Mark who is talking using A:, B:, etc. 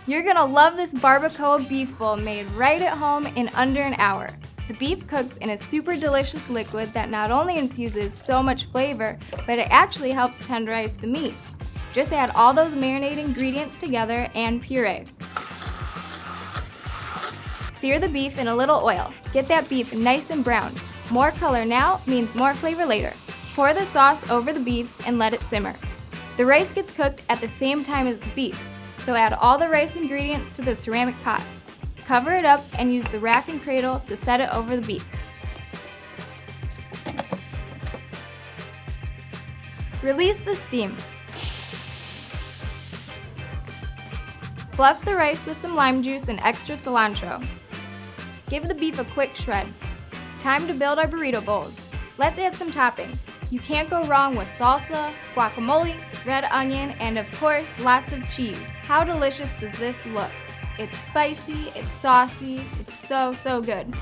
A: You're gonna love this barbacoa beef bowl made right at home in under an hour. The beef cooks in a super delicious liquid that not only infuses so much flavor, but it actually helps tenderize the meat. Just add all those marinated ingredients together and puree. Sear the beef in a little oil. Get that beef nice and brown. More color now means more flavor later. Pour the sauce over the beef and let it simmer. The rice gets cooked at the same time as the beef, so add all the rice ingredients to the ceramic pot. Cover it up and use the rack and cradle to set it over the beef. Release the steam. Fluff the rice with some lime juice and extra cilantro. Give the beef a quick shred. Time to build our burrito bowls. Let's add some toppings. You can't go wrong with salsa, guacamole, red onion, and of course, lots of cheese. How delicious does this look? It's spicy, it's saucy, it's so good.